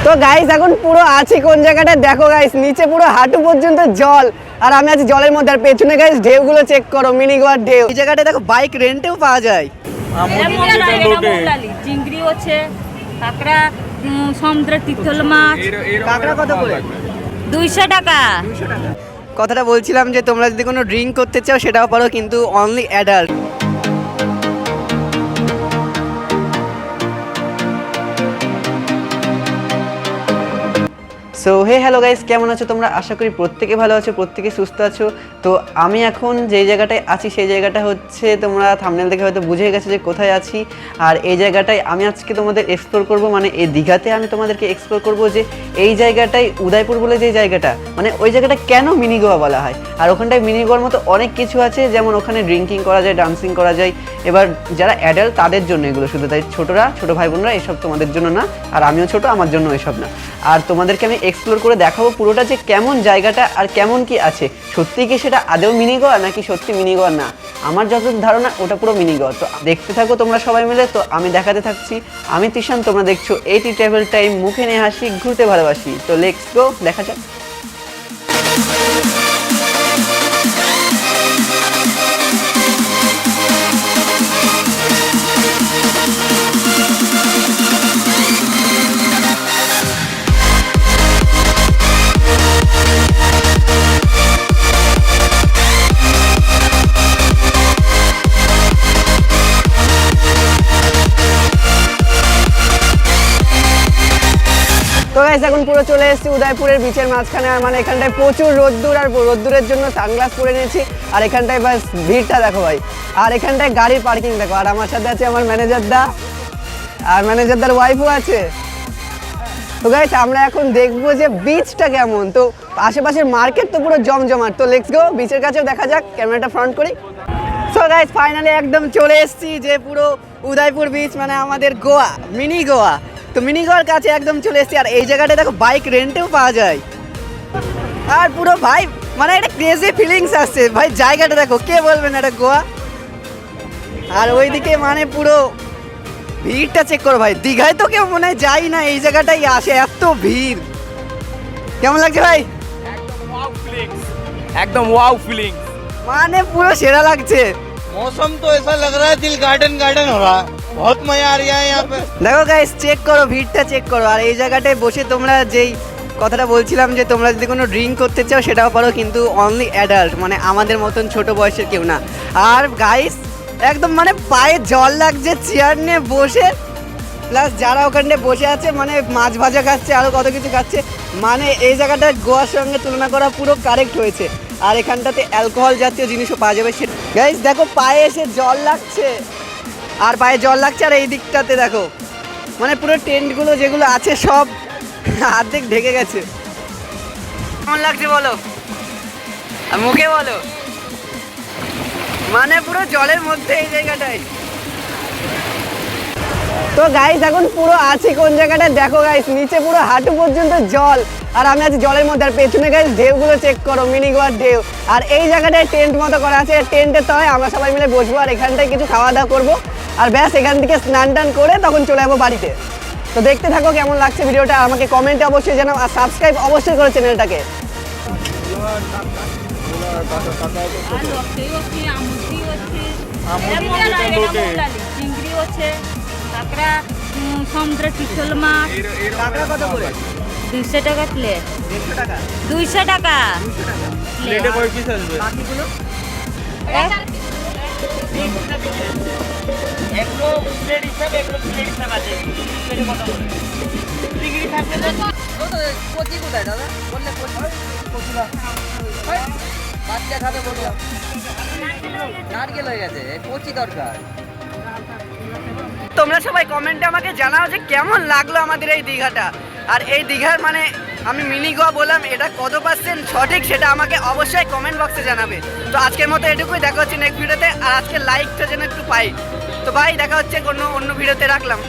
তো গাইস এখন পুরো আছি কোন জায়গাটা দেখো গাইস, নিচে পুরো হাঁটু পর্যন্ত জল, আর আমি আছি জলের মধ্যে। আর পেছনে গাইস ঢেউগুলো চেক করো, মিনি গোয়ার ঢেউ। এই জায়গাটা দেখো বাইক রেন্টেও পাওয়া যায়। চিংড়ি আছে, কাঁকড়া, সমুদ্রের তিতল মাছ। কাঁকড়া কত করে? 200 টাকা। কথাটা বলছিলাম যে তোমরা যদি কোনো ড্রিঙ্ক করতে চাও সেটাও পারো, কিন্তু only adult. So hey hello guys, কেমন আছো তোমরা? আশা করি প্রত্যেকে ভালো আছো, প্রত্যেকে সুস্থ আছো। তো আমি এখন যেই জায়গাটায় আছি সেই জায়গাটা হচ্ছে, তোমরা থাম্বনেল দেখে হয়তো বুঝে গেছো যে কোথায় আছি। আর এই জায়গাটায় আমি আজকে তোমাদের এক্সপ্লোর করব, মানে এই দীঘাতে আমি তোমাদেরকে এক্সপ্লোর করব যে এই জায়গাটায় উদয়পুর বলে যে জায়গাটা, মানে ওই জায়গাটা কেন মিনি গোয়া বলা হয়। আর ওখানটায় মিনি গোয়ার মতো অনেক কিছু আছে, যেমন ওখানে ড্রিঙ্কিং করা যায়, ডান্সিং করা যায়। এবার যারা অ্যাডাল্ট তাদের জন্য এগুলো শুধু, তাই ছোটো ভাই বোনরা এসব তোমাদের জন্য না, আর আমিও ছোট, আমার জন্য এসব না। আর তোমাদেরকে আমি এক্সপ্লোর করে দেখাবো পুরোটা যে কেমন জায়গাটা আর কেমন কি আছে। সত্যি কি সেটা আদেও মিনি গোয়া নাকি সত্যি মিনি গোয়া না, আমার যত ধারণা ওটা পুরো মিনি গোয়া। তো দেখতে থাকো তোমরা সবাই মিলে। তো আমি দেখাতে থাকছি, আমি তিশান, তোমরা দেখছো এইটি ট্রাভেল টাইম, মুখে নিয়ে হাসি, ঘুরতে ভালোবাসি। তো লেটস গো, দেখা যাক। তো গাইস এখন পুরো চলে এসেছি উদয়পুরের বিচের মাঝখানে। আর মানে এখানটায় প্রচুর রোদ্দুর, আর রোদ্দুরের জন্য সানগ্লাস পরে নিয়েছি। আর এখানটায় বাস ভিড়টা দেখো ভাই, আর এখানটায় গাড়ির পার্কিং দেখো। আর আমার সাথে আছে আমার ম্যানেজার দা, আর ম্যানেজার দার ওয়াইফও আছে। তো গাইস আমরা এখন দেখবো যে বিচটা কেমন। তো আশেপাশের মার্কেট তো পুরো জমজমাট। তো লেটস গো, বিচের কাছেও দেখা যাক, ক্যামেরাটা ফ্রন্ট করি। সো গাইস ফাইনালি একদম চলে এসেছি যে পুরো উদয়পুর বিচ, মানে আমাদের গোয়া, মিনি গোয়া। তো মিনি গোয়ার কাছে একদম চলে এসেছি। আর এই জায়গাটা দেখো বাইক রেন্টেও পাওয়া যায়। আর পুরো ভাই মানে একটা ক্রেজি ফিলিংস আসছে ভাই, জায়গাটা দেখো, কে বলবেন এটা গোয়া। আর ওইদিকে মানে পুরো ভিড়টা চেক করো ভাই, দীঘায় তো কেউ মনে হয় যাই না, এই জায়গাটাই আসে, এত ভিড়। কেমন লাগছে ভাই? एकदम वाव फीलिंग। মানে পুরো সেরা লাগছে। मौसम तो ऐसा लग रहा है दिल गार्डन गार्डन हो रहा है, बहुत मजा आ रहा है यहाँ पे। দেখো গাইস চেক করো, ভিড়টা চেক করো। আর এই জায়গাটায় বসে তোমরা যেই কথাটা বলছিলাম যে তোমরা যদি কোনো ড্রিঙ্ক করতে চাও সেটাও পারো, কিন্তু অনলি অ্যাডাল্ট, মানে আমাদের মতন ছোট বয়সের কেউ না। আর গাইস একদম মানে পায়ে জল লাগছে চেয়ার নিয়ে বসে, প্লাস যারা ওখানটায় বসে আছে মানে মাছ ভাজা খাচ্ছে, আরও কত কিছু খাচ্ছে। মানে এই জায়গাটা গোয়ার সঙ্গে তুলনা করা পুরো কারেক্ট হয়েছে। আর এখানটাতে অ্যালকোহল জাতীয় জিনিসও পাওয়া যাবে। গাইস দেখো পায়ে এসে জল লাগছে, আর পায়ে জল লাগছে। আর এই দিকটাতে দেখো মানে পুরো টেন্টগুলো যেগুলো আছে সব অর্ধেক ঢেকে গেছে। কেমন লাগছে বলো, আর মুখে বলো। মানে পুরো জলের মধ্যে এই জায়গাটায়। তো গাইস এখন পুরো আছি কোন জায়গাটা দেখো গাইস, নিচে পুরো হাঁটু পর্যন্ত জল, আর আমি আছি জলের মধ্যে। আর পেছনে গাইস ঢেউগুলো চেক করো, মিনি গোয়ার ঢেউ। আর এই জায়গাটায় টেন্ট মতো করা আছে, টেন্টের তো হয় আমরা সবাই মিলে বসবো, আর এখানটায় কিছু খাওয়া দাওয়া করবো। আর ব্যাস এখান থেকে স্নান টান করে তখন চলে যাবো বাড়িতে। তো দেখতে থাকো কেমন লাগছে ভিডিওটা, আমাকে কমেন্টে অবশ্যই জানাও, আর সাবস্ক্রাইব অবশ্যই করো চ্যানেলটাকে। চিংড়ি আছে, কাঁকড়া, সমুদ্রের তিতল মাছ। কাঁকড়া কত করে? 200 টাকা প্লেট। 150 টাকা? 200 টাকা प्लेटे कोई पीस আসবে? বাকিগুলো एगलो प्लेट हिसाब एगलो प्लेट हिसाब আছে প্লেটে কত করে? চিংড়ি থাকবে তো কচি কোথায় দাদা? বললে কচি না, বাচ্চা খাবে বললাম, নারকেল হয়ে গেছে, কচি দরকার। তোমরা সবাই কমেন্টে আমাকে জানাও যে কেমন লাগলো আমাদের এই দীঘাটা। আর এই দীঘার মানে আমি মিনি গোয়া বললাম, এটা কত পার্সেন্ট সঠিক সেটা আমাকে অবশ্যই কমেন্ট বক্সে জানাবে। তো আজকের মতো এটুকুই, দেখা হচ্ছে নেক্সট ভিডিওতে। আর আজকে লাইকটা যেন একটু পাই। তো ভাই দেখা হচ্ছে অন্য ভিডিওতে, রাখলাম।